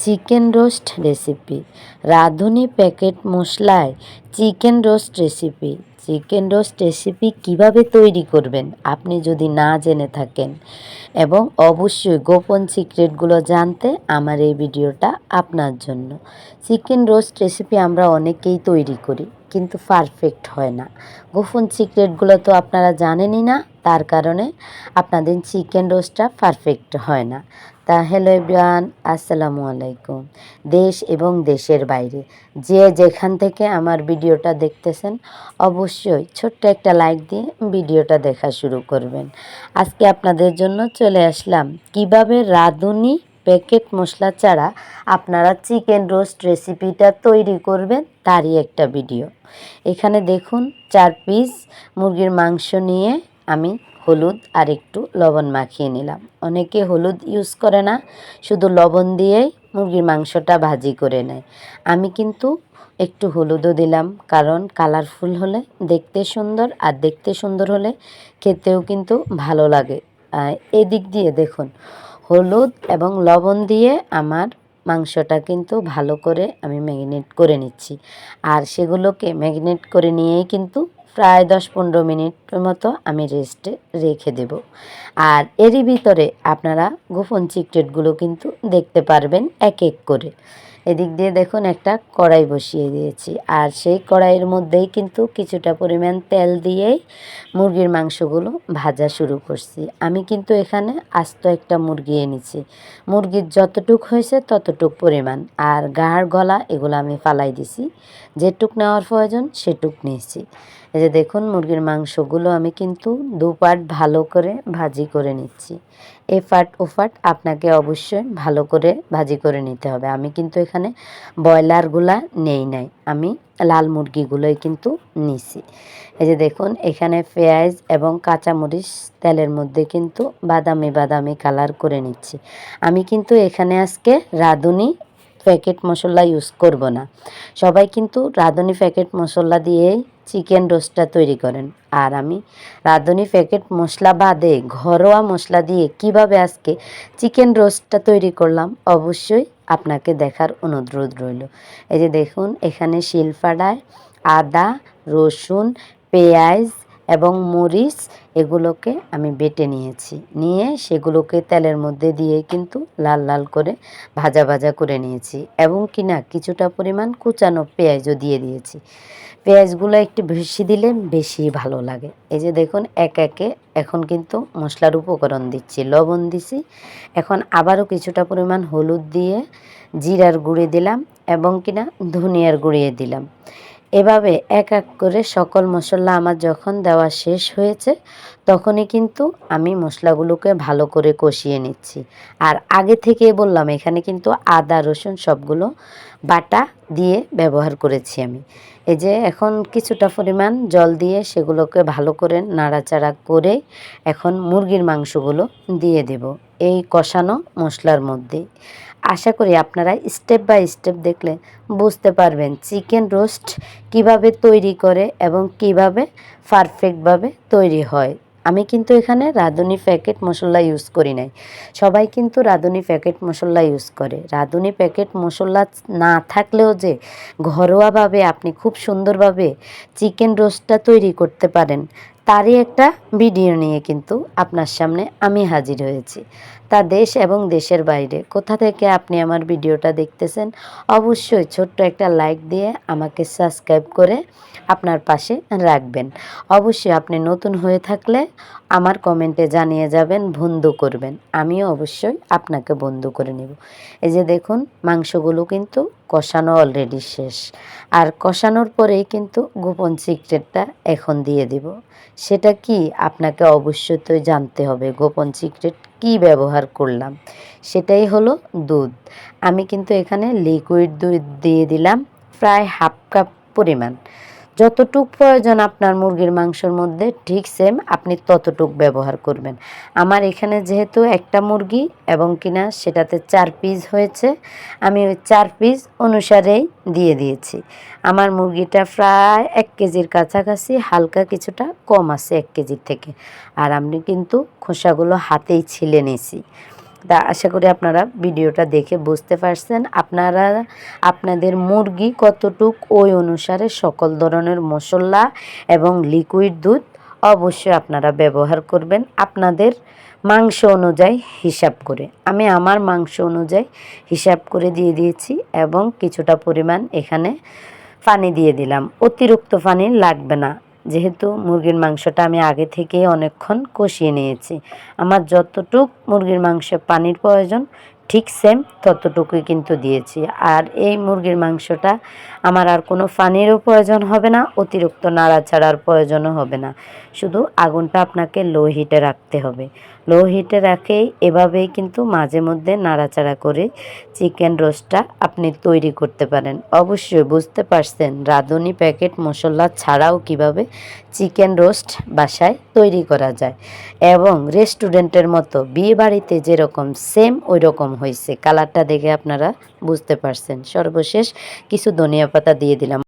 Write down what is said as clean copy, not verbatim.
Chicken roast recipe, রাঁধুনি packet মশলায় chicken roast recipe. Chicken roast recipe কিভাবে তৈরি করবেন আপনি যদি না জেনে থাকেন, এবং অবশ্যই গোপন সিক্রেটগুলো জানতে আমার এই ভিডিওটা আপনার জন্য। চিকেন রোস্ট রেসিপি আমরা অনেকেই তৈরি করি, কিন্তু পারফেক্ট হয় না। গোপন সিক্রেটগুলো তো আপনারা জানেনই না, তার কারণে আপনাদের চিকেন রোস্টটা পারফেক্ট হয় না। তা হ্যালো এভরিওয়ান, আসসালামু আলাইকুম। দেশ এবং দেশের বাইরে যে যেখান থেকে আমার ভিডিওটা দেখতেছেন, অবশ্যই ছোট্ট একটা লাইক দিয়ে ভিডিওটা দেখা শুরু করবেন। আজকে আপনাদের জন্য চলে আসলাম কিভাবে রাঁধুনি প্যাকেট মশলা ছাড়া আপনারা চিকেন রোস্ট রেসিপিটা তৈরি করবেন তারই একটা ভিডিও। এখানে দেখুন 4 পিস মুরগির মাংস নিয়ে আমি হলুদ আর একটু লবণ মাখিয়ে নিলাম। অনেকে হলুদ ইউজ করে না, শুধু লবণ দিয়েই মুরগির মাংসটা ভাজি করে নেয়। আমি কিন্তু একটু হলুদও দিলাম, কারণ কালারফুল হলে দেখতে সুন্দর, আর দেখতে সুন্দর হলে খেতেও কিন্তু ভালো লাগে। এদিক দিয়ে দেখুন, হলুদ এবং লবণ দিয়ে আমার মাংসটা কিন্তু ভালো করে আমি ম্যারিনেট করে নিচ্ছি। আর সেগুলোকে ম্যারিনেট করে নিয়েই কিন্তু প্রায় 10-15 মিনিটের মতো আমি রেস্টে রেখে দেব। আর এরই ভিতরে আপনারা গোপন সিক্রেটগুলো কিন্তু দেখতে পারবেন এক এক করে। এদিক দিয়ে দেখুন একটা কড়াই বসিয়ে দিয়েছি, আর সেই কড়াইয়ের মধ্যেই কিন্তু কিছুটা পরিমাণ তেল দিয়েই মুরগির মাংসগুলো ভাজা শুরু করছি। আমি কিন্তু এখানে আস্ত একটা মুরগি এনেছি। মুরগির যতটুক হয়েছে ততটুক পরিমাণ, আর গাড় গলা এগুলো আমি ফালাই দিছি। যেটুক নেওয়ার প্রয়োজন সেটুক নিয়েছি। এই যে দেখুন, মুরগির মাংসগুলো আমি কিন্তু 2 পার্ট ভালো করে ভাজি করে নিচ্ছি। এ পার্ট ও পার্ট আপনাকে অবশ্যই ভালো করে ভাজি করে নিতে হবে। আমি কিন্তু এখানে ব্রয়লারগুলা নেই নাই, আমি লাল মুরগিগুলোই কিন্তু নিছি। এই যে দেখুন, এখানে পেঁয়াজ এবং কাঁচামরিচ তেলের মধ্যে কিন্তু বাদামি বাদামি কালার করে নিচ্ছি। আমি কিন্তু এখানে আজকে রাঁধুনি প্যাকেট মশলা ইউজ করব না। সবাই কিন্তু রাঁধুনি প্যাকেট মশলা দিয়েই চিকেন রোস্টটা তৈরি করেন, আর আমি রাঁধুনি প্যাকেট মশলা বাদে ঘরোয়া মশলা দিয়ে কিভাবে আজকে চিকেন রোস্টটা তৈরি করলাম অবশ্যই আপনাকে দেখার অনুরোধ রইল। এই যে দেখুন, এখানে শিলপাটায় আদা, রসুন, পেঁয়াজ এবং মরিচ এগুলোকে আমি বেটে নিয়েছি। নিয়ে সেগুলোকে তেলের মধ্যে দিয়ে কিন্তু লাল লাল করে ভাজা ভাজা করে নিয়েছি, এবং কিনা কিছুটা পরিমাণ কুচানো পেঁয়াজও দিয়ে দিয়েছি। পেঁয়াজগুলো একটু বেশি দিলে বেশি ভালো লাগে। এই যে দেখুন, এক একে এখন কিন্তু মশলার উপকরণ দিচ্ছি। লবণ দিছি, এখন আবারও কিছুটা পরিমাণ হলুদ দিয়ে জিরার গুঁড়ি দিলাম, এবং কিনা ধনিয়ার গুঁড়িয়ে দিলাম। এভাবে এক এক করে সকল মশলা আমার যখন দেওয়া শেষ হয়েছে, তখনই কিন্তু আমি মশলাগুলোকে ভালো করে কষিয়ে নিচ্ছি। আর আগে থেকে বললাম, এখানে কিন্তু আদা রসুন সবগুলো বাটা দিয়ে ব্যবহার করেছি আমি। এই যে এখন কিছুটা পরিমাণ জল দিয়ে সেগুলোকে ভালো করে নাড়াচাড়া করে এখন মুরগির মাংসগুলো দিয়ে দেব এই কষানো মশলার মধ্যে। আশা করি আপনারা স্টেপ বাই স্টেপ দেখলে বুঝতে পারবেন চিকেন রোস্ট কিভাবে তৈরি করে এবং কিভাবে পারফেক্টভাবে তৈরি হয়। আমি কিন্তু এখানে রাঁধুনি প্যাকেট মশলা ইউজ করি নাই। সবাই কিন্তু রাঁধুনি প্যাকেট মশলা ইউজ করে। রাঁধুনি প্যাকেট মশলা না থাকলেও যে ঘরোয়াভাবে আপনি খুব সুন্দরভাবে চিকেন রোস্টটা তৈরি করতে পারেন, তারই একটা ভিডিও নিয়ে কিন্তু আপনার সামনে আমি হাজির হয়েছি। তা দেশ এবং দেশের বাইরে কোথা থেকে আপনি আমার ভিডিওটা দেখতেছেন, অবশ্যই ছোট্ট একটা লাইক দিয়ে আমাকে সাবস্ক্রাইব করে আপনার পাশে রাখবেন। অবশ্যই আপনি নতুন হয়ে থাকলে আমার কমেন্টে জানিয়ে যাবেন, বন্ধু করবেন। আমিও অবশ্যই আপনাকে বন্ধু করে নেব। এই যে দেখুন, মাংসগুলো কিন্তু কষানো অলরেডি শেষ। আর কষানোর পরেই কিন্তু গোপন সিক্রেটটা এখন দিয়ে দিব। সেটা কি আপনাকে অবশ্যই তো জানতে হবে। গোপন সিক্রেট কি ব্যবহার করলাম, সেটাই হলো দুধ। আমি কিন্তু এখানে লিকুইড দুধ দিয়ে দিলাম প্রায় হাফ কাপ পরিমাণ। যতটুক প্রয়োজন আপনার মুরগির মাংসর মধ্যে ঠিক সেম আপনি ততটুক ব্যবহার করবেন। আমার এখানে যেহেতু একটা মুরগি এবং কিনা সেটাতে 4 পিস হয়েছে, আমি ওই 4 পিস অনুসারেই দিয়ে দিয়েছি। আমার মুরগিটা প্রায় 1 কেজির কাছাকাছি, হালকা কিছুটা কম আছে 1 কেজির থেকে। আর আমি কিন্তু খোসাগুলো হাতেই ছিলে নিয়েছি। তা আশা করি আপনারা ভিডিওটা দেখে বুঝতে পারছেন। আপনারা আপনাদের মুরগি কতটুক ওই অনুসারে সকল ধরনের মশলা এবং লিকুইড দুধ অবশ্যই আপনারা ব্যবহার করবেন আপনাদের মাংস অনুযায়ী হিসাব করে। আমি আমার মাংস অনুযায়ী হিসাব করে দিয়ে দিয়েছি এবং কিছুটা পরিমাণ এখানে পানি দিয়ে দিলাম। অতিরিক্ত পানি লাগবে না, যেহেতু মুরগির মাংসটা আমি আগে থেকেই অনেকক্ষণ কষিয়ে নিয়েছি। আমার যতটুক মুরগির মাংসে পানির প্রয়োজন ঠিক সেম ততটুকুই কিন্তু দিয়েছি। আর এই মুরগির মাংসটা আমার আর কোনো পানিরও প্রয়োজন হবে না, অতিরিক্ত নাড়াচাড়ার প্রয়োজনও হবে না। শুধু আগুনটা আপনাকে লো হিটে রাখতে হবে। লো হিটে রাখেই এভাবেই কিন্তু মাঝে মধ্যে নাড়াচাড়া করে চিকেন রোস্টটা আপনি তৈরি করতে পারেন। অবশ্যই বুঝতে পারছেন রাঁধুনি প্যাকেট মশলা ছাড়াও কিভাবে চিকেন রোস্ট বাসায় তৈরি করা যায় এবং রেস্টুরেন্টের মতো বিয়ে বাড়িতে যেরকম সেম ওই রকম হয়েছে। কালারটা দেখে আপনারা বুঝতে পারছেন। সর্বশেষ কিছু ধনিয়া পাতা দিয়ে দিলাম।